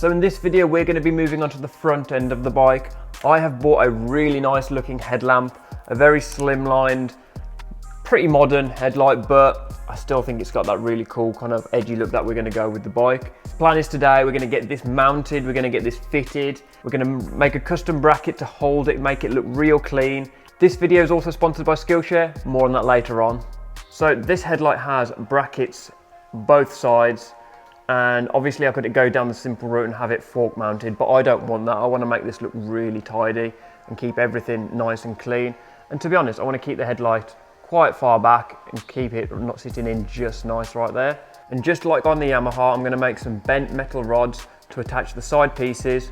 So in this video, we're going to be moving on to the front end of the bike. I have bought a really nice looking headlamp, a very slimlined, pretty modern headlight, but I still think it's got that really cool kind of edgy look that we're going to go with the bike. Plan is today, we're going to get this mounted, we're going to get this fitted, we're going to make a custom bracket to hold it, make it look real clean. This video is also sponsored by Skillshare, more on that later on. So this headlight has brackets both sides, and obviously I could go down the simple route and have it fork mounted, but I don't want that. I want to make this look really tidy and keep everything nice and clean. And to be honest, I want to keep the headlight quite far back and keep it not sitting in just nice right there. And just like on the Yamaha, I'm going to make some bent metal rods to attach the side pieces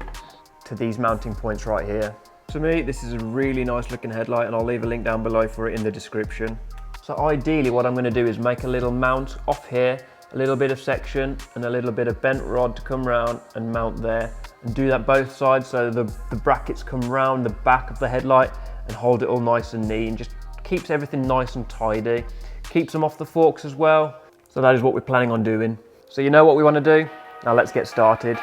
to these mounting points right here. To me, this is a really nice looking headlight, and I'll leave a link down below for it in the description. So ideally what I'm going to do is make a little mount off here, a little bit of section and a little bit of bent rod to come round and mount there, and do that both sides so the brackets come round the back of the headlight and hold it all nice and neat, and just keeps everything nice and tidy. Keeps them off the forks as well. So that is what we're planning on doing. So you know what we want to do? Now let's get started.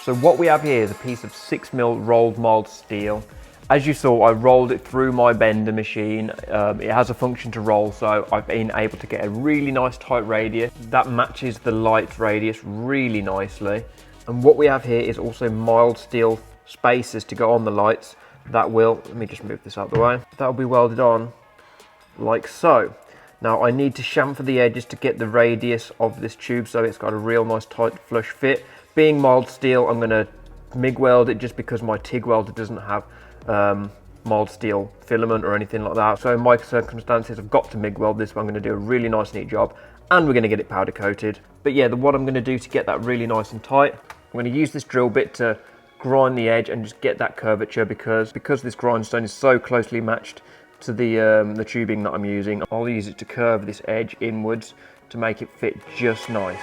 So what we have here is a piece of 6mm rolled mild steel. As you saw, I rolled it through my bender machine. It has a function to roll, so I've been able to get a really nice tight radius that matches the light radius really nicely. And what we have here is also mild steel spacers to go on the lights that will, let me just move this out of the way, that will be welded on like so. Now I need to chamfer the edges to get the radius of this tube so it's got a real nice tight flush fit. Being mild steel, I'm going to MIG weld it just because my TIG welder doesn't have mild steel filament or anything like that. So in my circumstances, I've got to MIG weld this, but I'm going to do a really nice neat job, and we're going to get it powder coated. But yeah, what I'm going to do to get that really nice and tight, I'm going to use this drill bit to grind the edge and just get that curvature, because this grindstone is so closely matched to the tubing that I'm using. I'll use it to curve this edge inwards to make it fit just nice.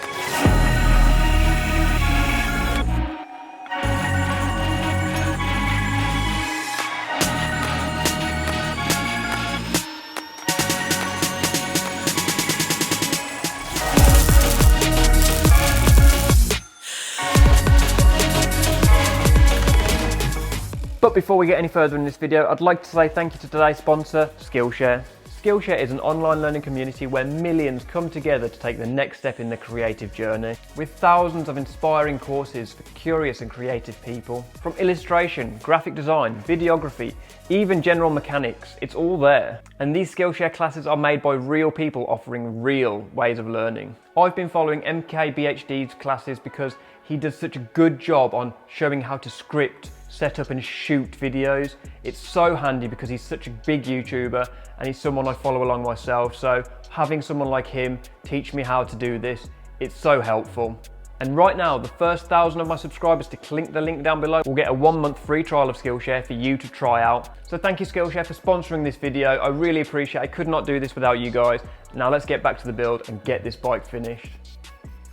But before we get any further in this video, I'd like to say thank you to today's sponsor, Skillshare. Skillshare is an online learning community where millions come together to take the next step in their creative journey. With thousands of inspiring courses for curious and creative people. From illustration, graphic design, videography, even general mechanics, it's all there. And these Skillshare classes are made by real people offering real ways of learning. I've been following MKBHD's classes because he does such a good job on showing how to script, set up and shoot videos. It's so handy because he's such a big YouTuber and he's someone I follow along myself. So having someone like him teach me how to do this, it's so helpful. And right now, the first 1,000 of my subscribers to click the link down below will get a 1-month free trial of Skillshare for you to try out. So thank you Skillshare for sponsoring this video. I really appreciate it. I could not do this without you guys. Now let's get back to the build and get this bike finished.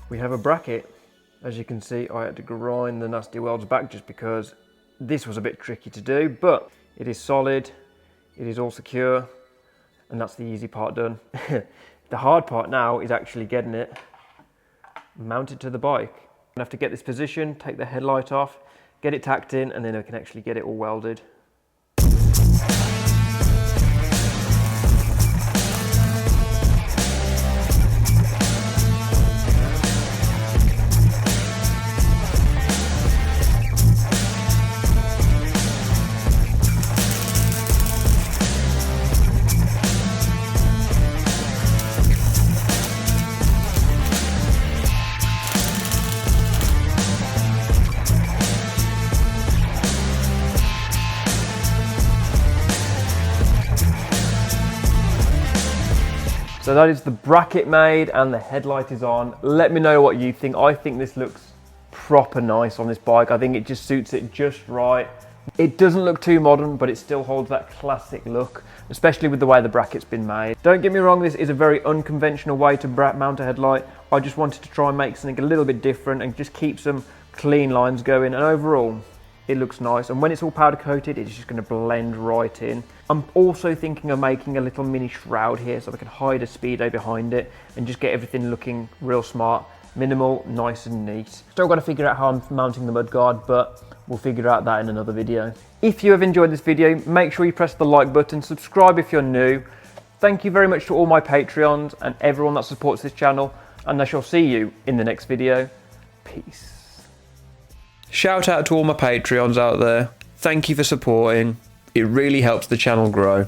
We have a bracket. As you can see, I had to grind the nasty welds back just because this was a bit tricky to do, but it is solid, it is all secure, and that's the easy part done. The hard part now is actually getting it mounted to the bike. I have to get this position, take the headlight off, get it tacked in, and then I can actually get it all welded. So that is the bracket made and the headlight is on. Let me know what you think. I think this looks proper nice on this bike. I think it just suits it just right. It doesn't look too modern, but it still holds that classic look, especially with the way the bracket's been made. Don't get me wrong, this is a very unconventional way to mount a headlight. I just wanted to try and make something a little bit different and just keep some clean lines going, and overall it looks nice. And when it's all powder coated, it's just going to blend right in. I'm also thinking of making a little mini shroud here so I can hide a speedo behind it and just get everything looking real smart, minimal, nice and neat. Still got to figure out how I'm mounting the mudguard, but we'll figure out that in another video. If you have enjoyed this video, make sure you press the like button, subscribe if you're new. Thank you very much to all my Patreons and everyone that supports this channel, and I shall see you in the next video. Peace. Shout out to all my Patreons out there. Thank you for supporting. It really helps the channel grow.